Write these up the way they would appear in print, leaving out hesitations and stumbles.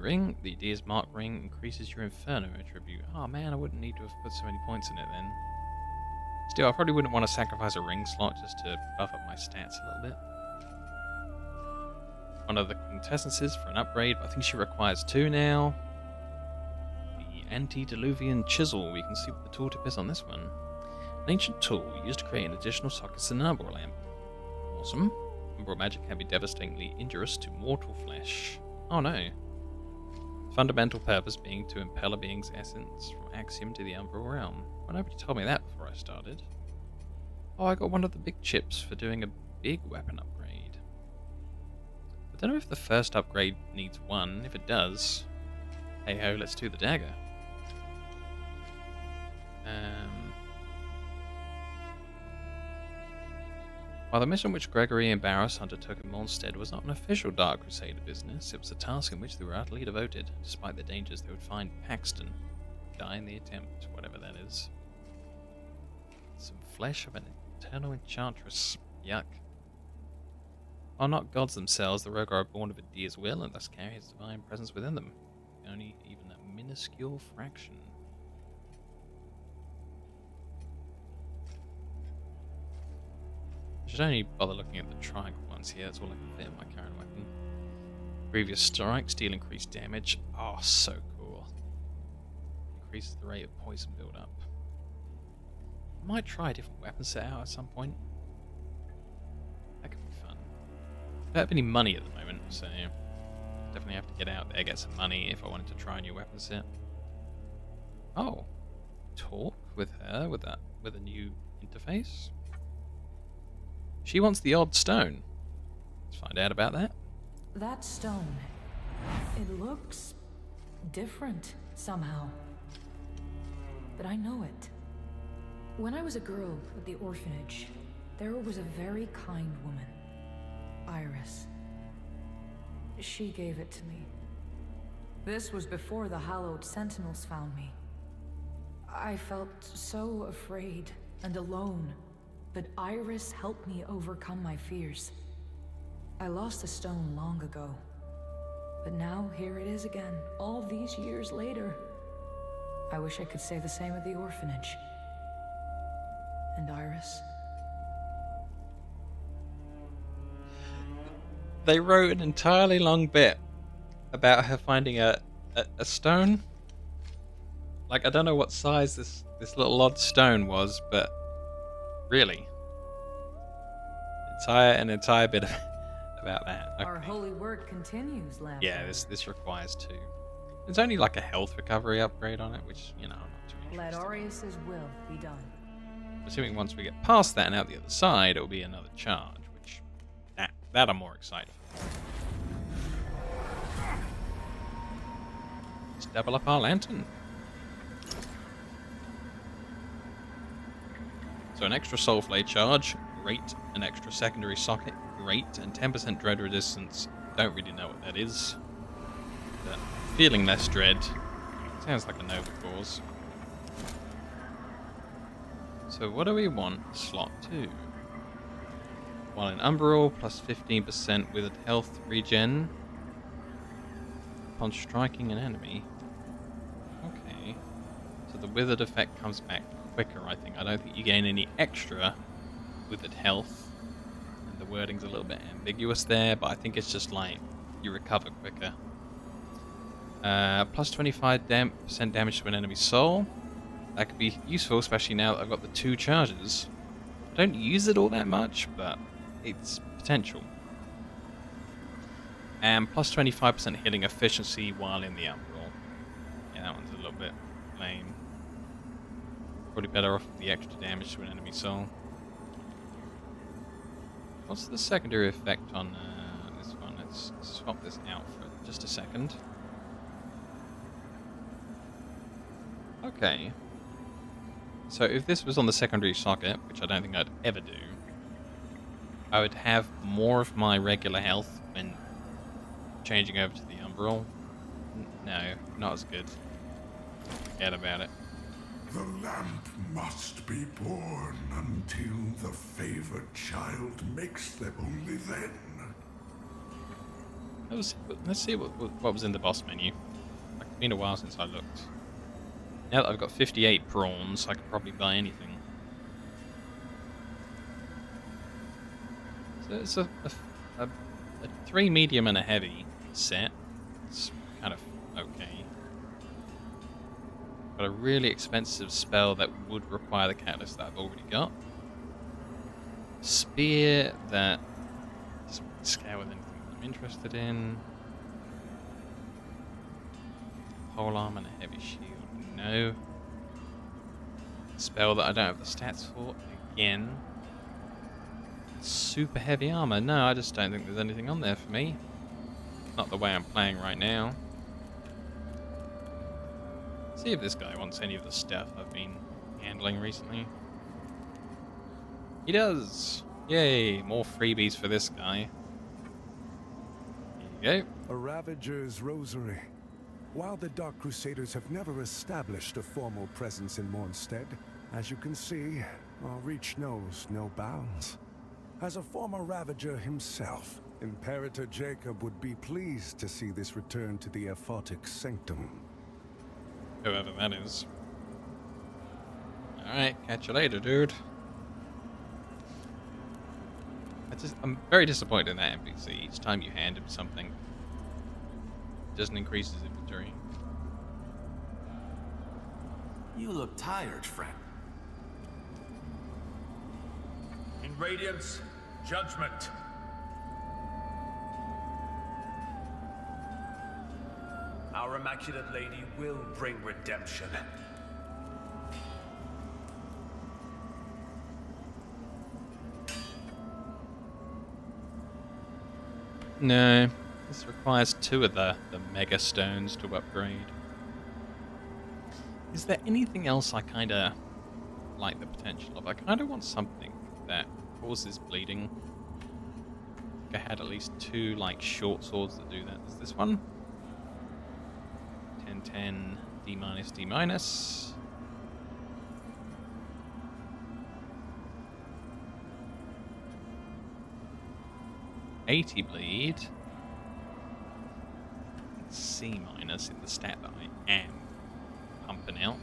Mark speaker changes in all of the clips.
Speaker 1: ring. The Deer's Mark ring increases your Inferno attribute. Oh man, I wouldn't need to have put so many points in it then. Still, I probably wouldn't want to sacrifice a ring slot just to buff up my stats a little bit. One of the contestants for an upgrade, but I think she requires 2 now. The Antediluvian Chisel. We can see what the tooltip is on this one. An ancient tool used to create an additional sockets in an umbral lamp. Awesome. Umbral magic can be devastatingly injurious to mortal flesh. Oh no. Fundamental purpose being to impel a being's essence from Axiom to the umbral realm. Well, nobody told me that before I started. Oh, I got one of the big chips for doing a big weapon upgrade. I don't know if the first upgrade needs 1. If it does, hey ho, let's do the dagger. While the mission which Gregory and Barros undertook in Mondstadt was not an official Dark Crusader business, it was a task in which they were utterly devoted, despite the dangers they would find Paxton. Die in the attempt, whatever that is. Some flesh of an eternal enchantress. Yuck. While not gods themselves, the Rogar are born of a deer's will and thus carry his divine presence within them. Only even a minuscule fraction. I should only bother looking at the triangle ones here, that's all I can fit in my current weapon. Previous strike, steel increased damage. Oh, so cool. Increases the rate of poison build-up. I might try a different weapon set out at some point. That could be fun. I don't have any money at the moment, so definitely have to get out there, get some money if I wanted to try a new weapon set. Oh, talk with her with a new interface. She wants the odd stone. Let's find out about that.
Speaker 2: That stone, it looks different somehow. But I know it. When I was a girl at the orphanage, there was a very kind woman, Iris. She gave it to me. This was before the Hallowed Sentinels found me. I felt so afraid and alone. But Iris helped me overcome my fears. I lost the stone long ago. But now here it is again, all these years later. I wish I could say the same of the orphanage. And Iris?
Speaker 1: They wrote an entirely long bit about her finding a stone. Like, I don't know what size this little odd stone was, but really, an entire bit about that. Okay.
Speaker 2: Our holy work continues, Lancer.
Speaker 1: Yeah, this requires 2. There's only like a health recovery upgrade on it, which, you know, I'm not too
Speaker 2: Let
Speaker 1: interested.
Speaker 2: Aureus's will be done.
Speaker 1: Assuming once we get past that and out the other side, it'll be another charge, which that I'm more excited for. Let's double up our lantern. So an extra soul flay charge, great. An extra secondary socket, great. And 10% dread resistance, don't really know what that is. But feeling less dread, sounds like a noble cause. So what do we want? Slot 2. While in Umbral, plus 15% with health regen upon striking an enemy. Okay. So the withered effect comes back quicker, I think. I don't think you gain any extra withered health. And the wording's a little bit ambiguous there, but I think it's just like you recover quicker. Plus 25% damage to an enemy soul. That could be useful, especially now that I've got the 2 charges. I don't use it all that much, but it's potential. And plus 25% healing efficiency while in the Umbral. Yeah, that one's a little bit lame. Probably better off with the extra damage to an enemy soul. What's the secondary effect on this one? Let's swap this out for just a second. Okay. So if this was on the secondary socket, which I don't think I'd ever do, I would have more of my regular health when changing over to the Umbral. No, not as good. Forget about it.
Speaker 3: The lamp must be born until the favored child makes them. Only then.
Speaker 1: Let's see what was in the boss menu. Like, it's been a while since I looked. Now that I've got 58 prawns, I could probably buy anything. So it's a 3 medium and a heavy set. It's kind of okay. Got a really expensive spell that would require the catalyst that I've already got. Spear that doesn't scale with anything I'm interested in. Pole arm and a heavy shield. No. Spell that I don't have the stats for. Again. Super heavy armor. No, I just don't think there's anything on there for me. Not the way I'm playing right now. See if this guy wants any of the stuff I've been handling recently. He does! Yay! More freebies for this guy. Here you go.
Speaker 4: A Ravager's Rosary. While the Dark Crusaders have never established a formal presence in Mornstead, as you can see, our reach knows no bounds. As a former Ravager himself, Imperator Jacob would be pleased to see this return to the Aphotic Sanctum.
Speaker 1: Whoever that is. Alright, catch you later, dude. I'm very disappointed in that NPC. Each time you hand him something, it doesn't increase his inventory.
Speaker 5: You look tired, friend.
Speaker 6: In Radiance, judgment. Our Immaculate Lady will bring redemption.
Speaker 1: No, this requires 2 of the mega stones to upgrade. Is there anything else I kind of like the potential of? I kind of want something that causes bleeding. I had at least 2 like short swords that do that. Is this one? 10-10, D minus, D minus. $80 bleed. C minus in the stat that I am pumping out.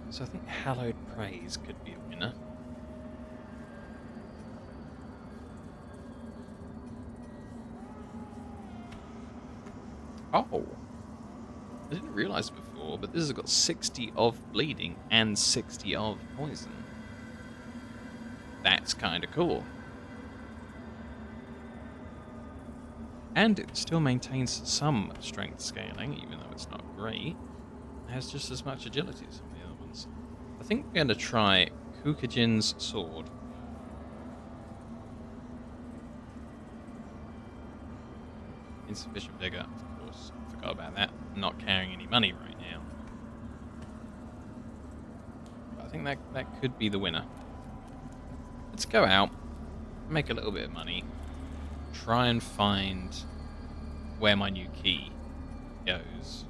Speaker 1: So I think Hallowed Praise could be a winner. Oh! I didn't realise before, but this has got 60 of bleeding and 60 of poison. That's kind of cool. And it still maintains some strength scaling, even though it's not great. It has just as much agility as some of the other ones. I think we're going to try Kukajin's sword. Insufficient vigor, of course. Forgot about that. I'm not carrying any money right now. But I think that could be the winner. Let's go out, make a little bit of money. Try and find where my new key goes.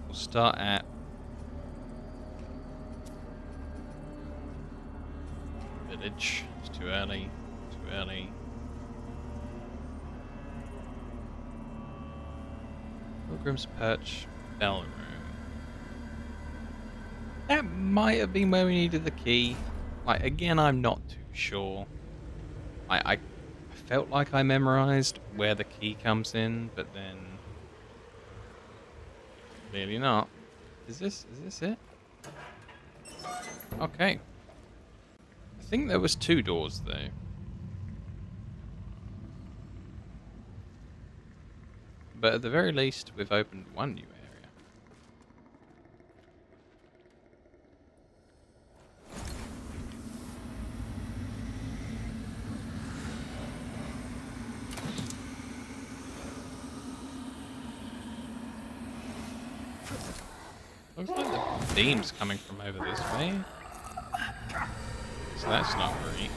Speaker 1: We'll start at village. It's too early. Too early. Pilgrim's Perch Bell Room. That might have been where we needed the key. Like, again, I'm not too sure. I felt like I memorized where the key comes in, but then clearly not. Is this it? Okay. I think there was 2 doors though. But at the very least, we've opened 1 new area. Looks like the beam's coming from over this way. So that's not great.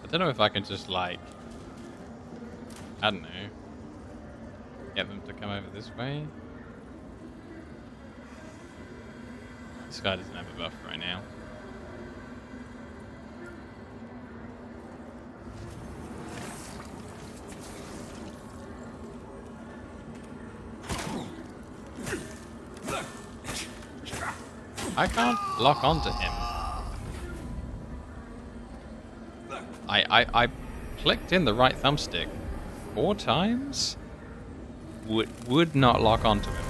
Speaker 1: I don't know if I can just, like, I don't know, get them to come over this way. This guy doesn't have a buff right now. I can't lock onto him. I clicked in the right thumbstick 4 times? Would not lock onto him.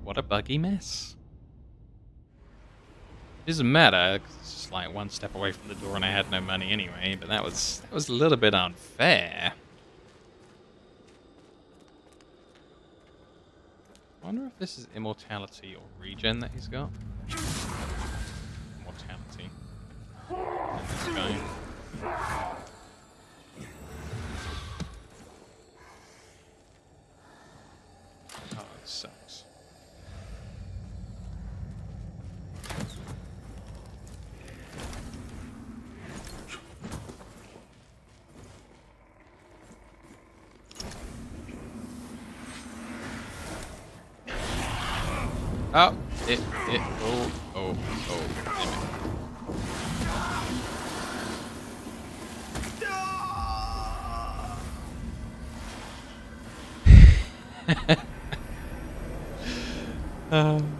Speaker 1: What a buggy mess. Doesn't matter, 'cause it's just like 1 step away from the door and I had no money anyway, but that was a little bit unfair. I wonder if this is immortality or regen that he's got. Immortality. And this guy. Oh, it sucks. Oh, oh, damn it.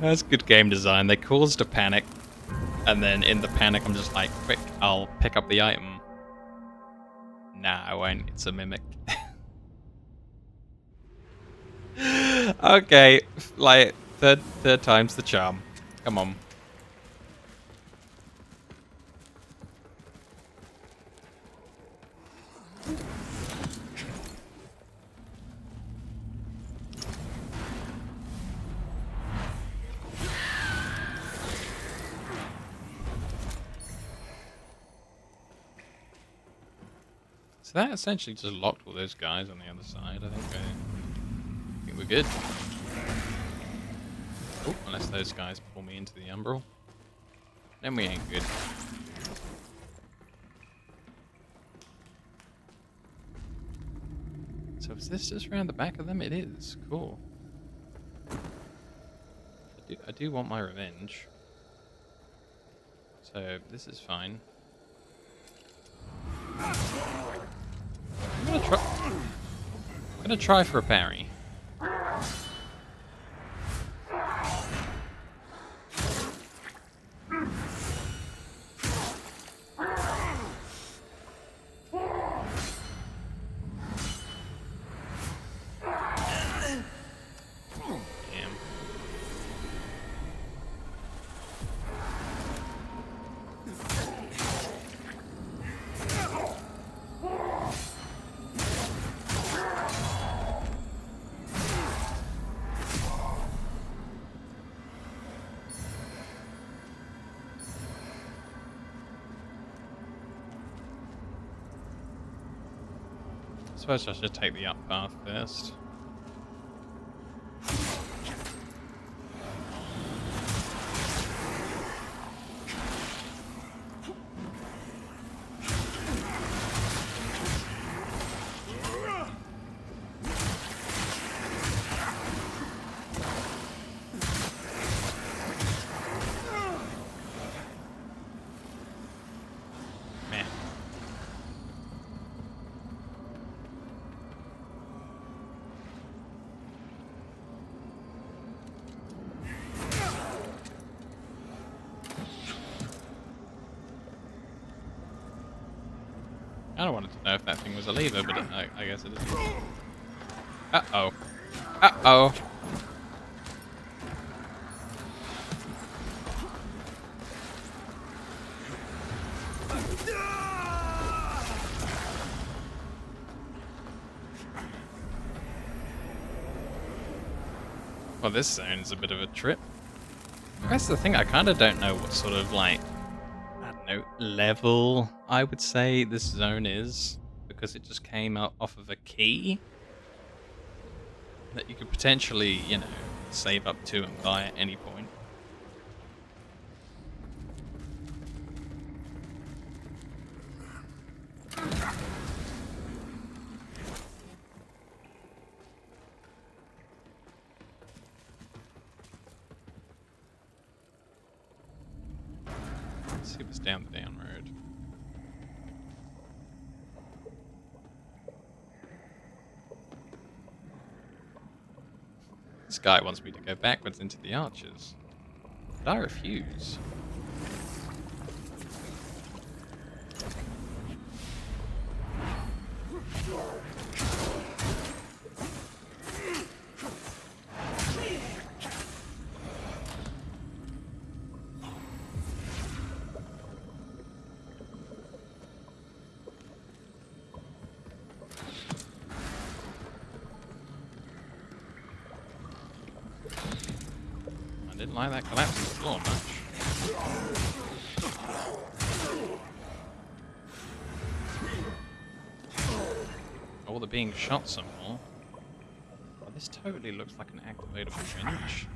Speaker 1: That's good game design. They caused a panic, and then in the panic I'm just like, quick, I'll pick up the item. Nah, I won't. It's a mimic. Okay, like, third time's the charm. Come on. So that essentially just locked all those guys on the other side. I think we're good. Oh, unless those guys pull me into the umbral. Then we ain't good. So is this just around the back of them? It is. Cool. I do want my revenge. So this is fine. I'm gonna try for a parry. I suppose I should take the up path first. I don't wanted to know if that thing was a lever, but I guess it is. Uh-oh. Uh-oh. Well, this zone is a bit of a trip. That's the thing, I kind of don't know what sort of, like, I don't know, level I would say this zone is, because it just came out off of a key that you could potentially, you know, save up to and buy at any point. Let's see what's down the down road. This guy wants me to go backwards into the archers, but I refuse. Didn't like that collapsing floor much. Oh, they're being shot some more. Oh, this totally looks like an activatable winch.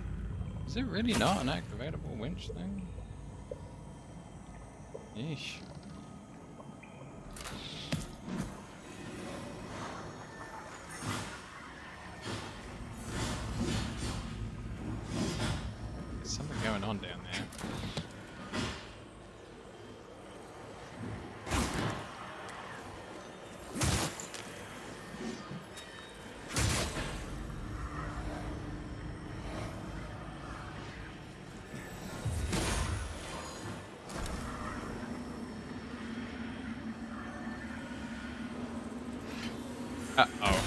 Speaker 1: Is it really not an activatable winch thing? Yeesh. Going on down there. Uh-oh.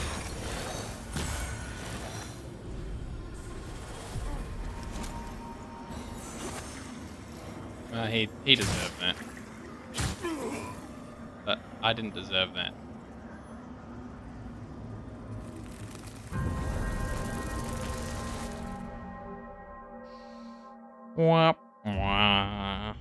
Speaker 1: He deserved that. But I didn't deserve that. Wah, wah.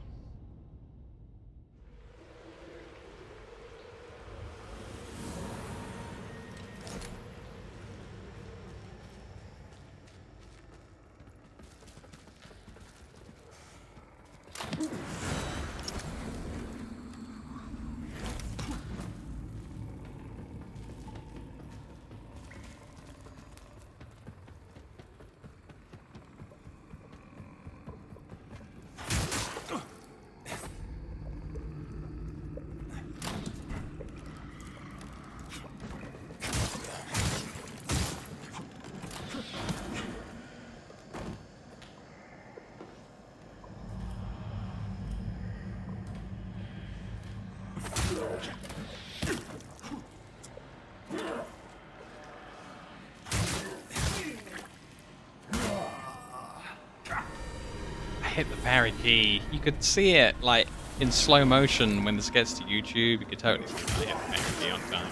Speaker 1: I hit the parry key. You could see it like in slow motion when this gets to YouTube. You could totally see I hit the parry key on time.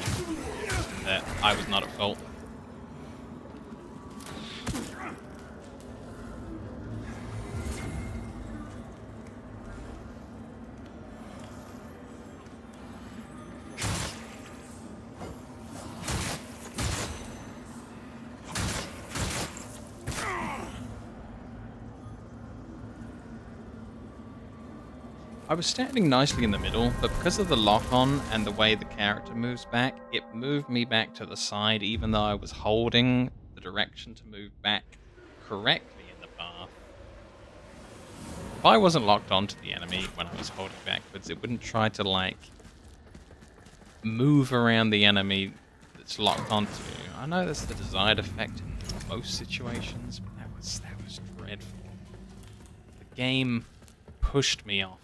Speaker 1: That I was not at fault. I was standing nicely in the middle, but because of the lock-on and the way the character moves back, it moved me back to the side even though I was holding the direction to move back correctly in the path. If I wasn't locked onto the enemy when I was holding backwards, it wouldn't try to, like, move around the enemy that's locked onto. I know that's the desired effect in most situations, but that was dreadful. The game pushed me off.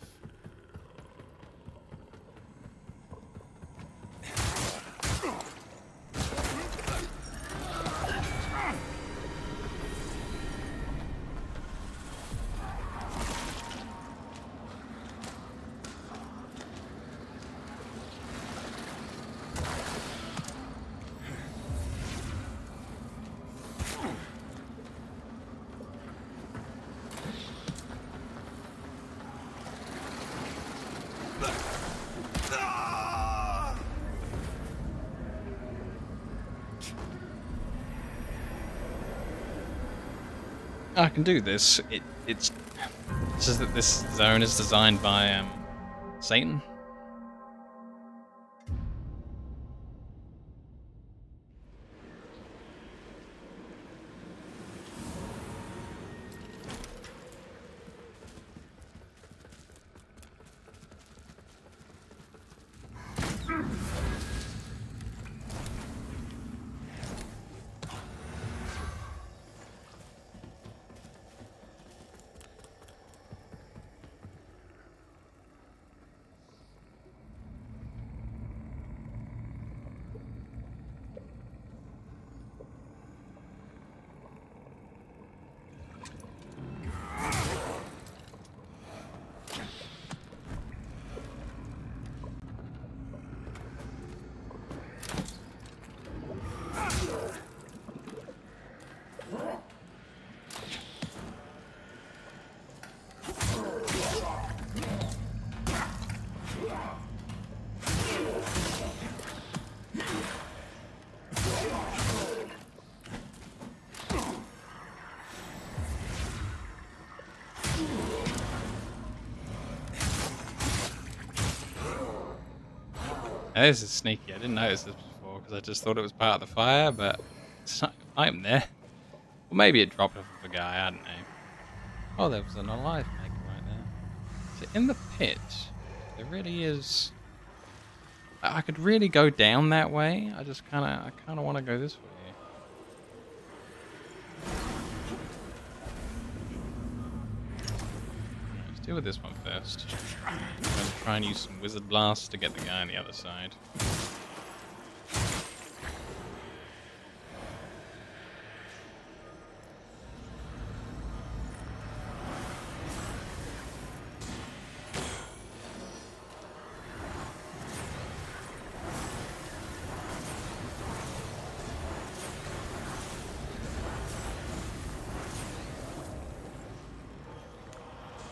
Speaker 1: I can do this. It's just that this zone is designed by Satan. Now, this is sneaky. I didn't notice this before because I just thought it was part of the fire, but it's not item there. Or maybe it dropped off of a guy, I don't know. Oh, there was an alive maker right there. So in the pit, there really is... I could really go down that way. I kind of want to go this way. Let's deal with this one first. I'm going to try and use some wizard blasts to get the guy on the other side.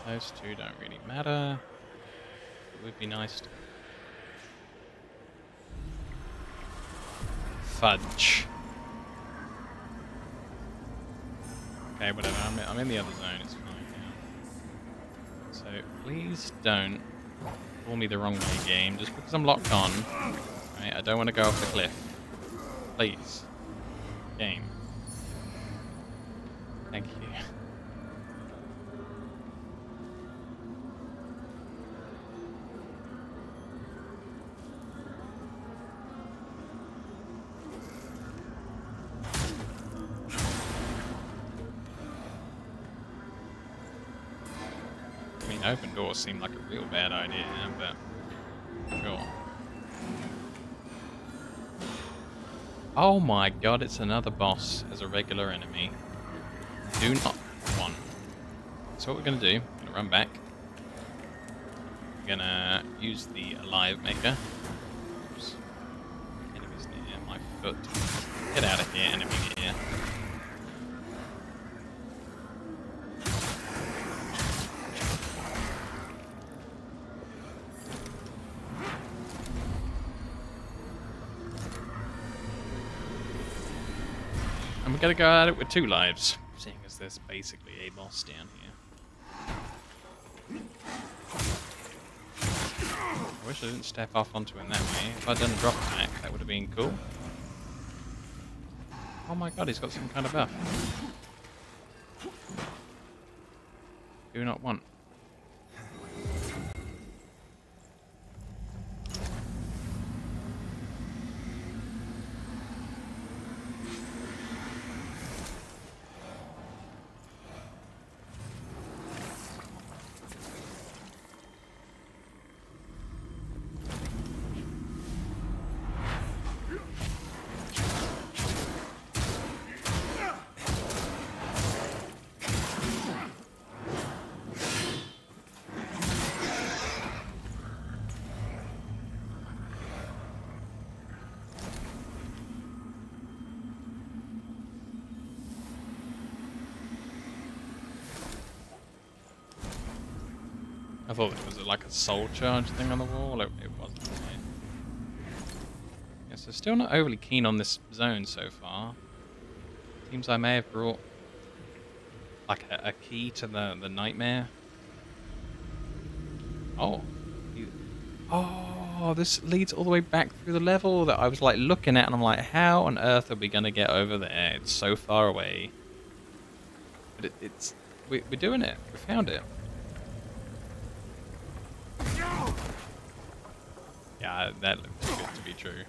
Speaker 1: Those two don't really matter. It would be nice to... Fudge. Okay, whatever. I'm in the other zone. It's fine now. So please don't pull me the wrong way, game. Just because I'm locked on. Right, I don't want to go off the cliff. Please. Game. Thank you. Open doors seemed like a real bad idea, but sure. Oh my god, it's another boss as a regular enemy. Do not want. So what we're gonna do, I'm gonna run back. We're gonna use the alive maker. Oops. Enemies near my foot. Get out of here, enemy near. And we're going to go at it with 2 lives, seeing as there's basically a boss down here. I wish I didn't step off onto it that way. If I'd done a drop attack, that would have been cool. Oh my god, he's got some kind of buff. Do not want. I thought it was like a soul charge thing on the wall. It wasn't. Yeah, so still not overly keen on this zone so far. Seems I may have brought like a key to the nightmare. Oh. Oh, this leads all the way back through the level that I was like looking at, and I'm like, how on earth are we gonna get over there? It's so far away. But we're doing it. We found it. Yeah, that looks too good to be true.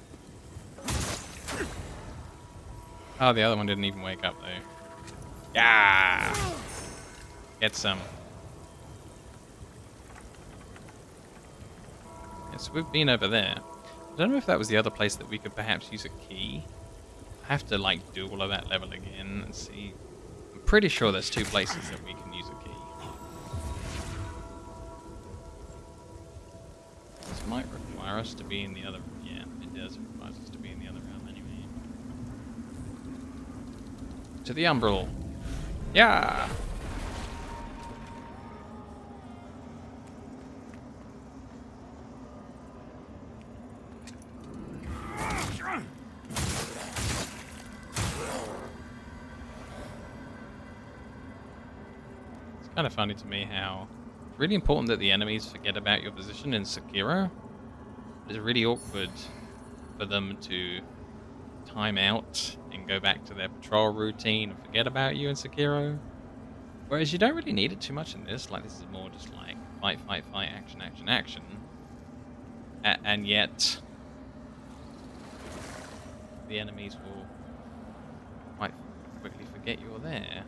Speaker 1: Oh, the other one didn't even wake up though. Yeah! Get some. Yeah, so we've been over there. I don't know if that was the other place that we could perhaps use a key. I have to like do all of that level again and see. I'm pretty sure there's 2 places that we can use a key. This might require us to be in the other... Yeah, it does. It requires us to be in the other realm anyway. To the Umbral. Yeah! It's kind of funny to me how it's really important that the enemies forget about your position in Sekiro. It's really awkward for them to time out and go back to their patrol routine and forget about you in Sekiro. Whereas you don't really need it too much in this. Like, this is more just like fight, fight, fight, action, action, action. And yet, the enemies will quite quickly forget you're there.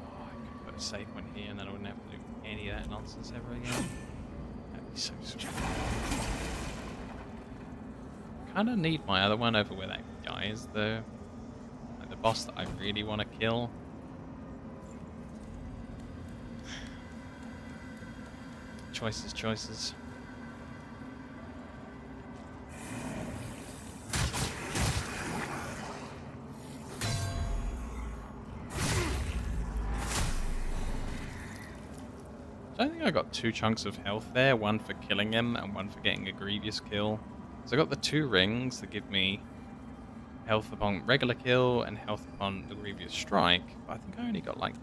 Speaker 1: Oh, I could put a save point here and then I wouldn't have to do any of that nonsense ever again. That'd be so sweet. Kind of need my other one over where that guy is, though. Like the boss that I really want to kill. Choices, choices. I don't think I got 2 chunks of health there, one for killing him and one for getting a grievous kill. So I got the 2 rings that give me health upon regular kill and health upon the grievous strike, but I think I only got like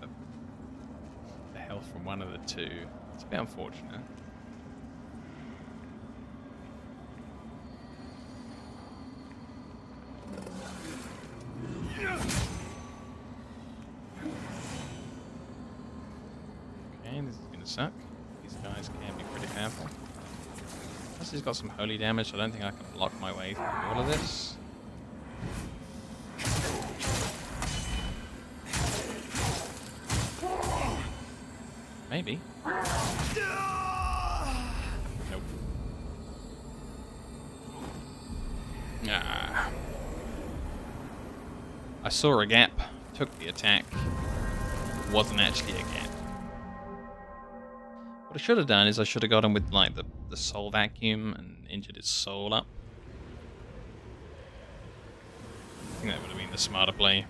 Speaker 1: the health from one of the 2. It's a bit unfortunate. Okay, this is gonna suck. These guys can be pretty powerful. Plus he's got some holy damage, so I don't think I can block my way through all of this. Maybe. Nope. Ah. I saw a gap, took the attack. Wasn't actually a gap. What I should have done is I should have got him with like the soul vacuum and injured his soul up. I think that would have been the smarter play.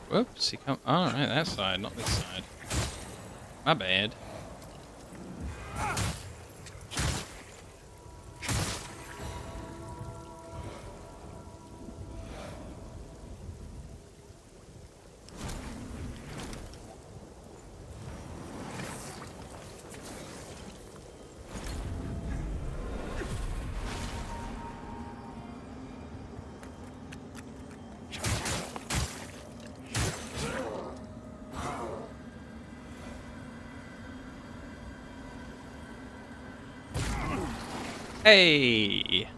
Speaker 1: Whoops, he come. Oh, right, that side, not this side. My bad. Hey!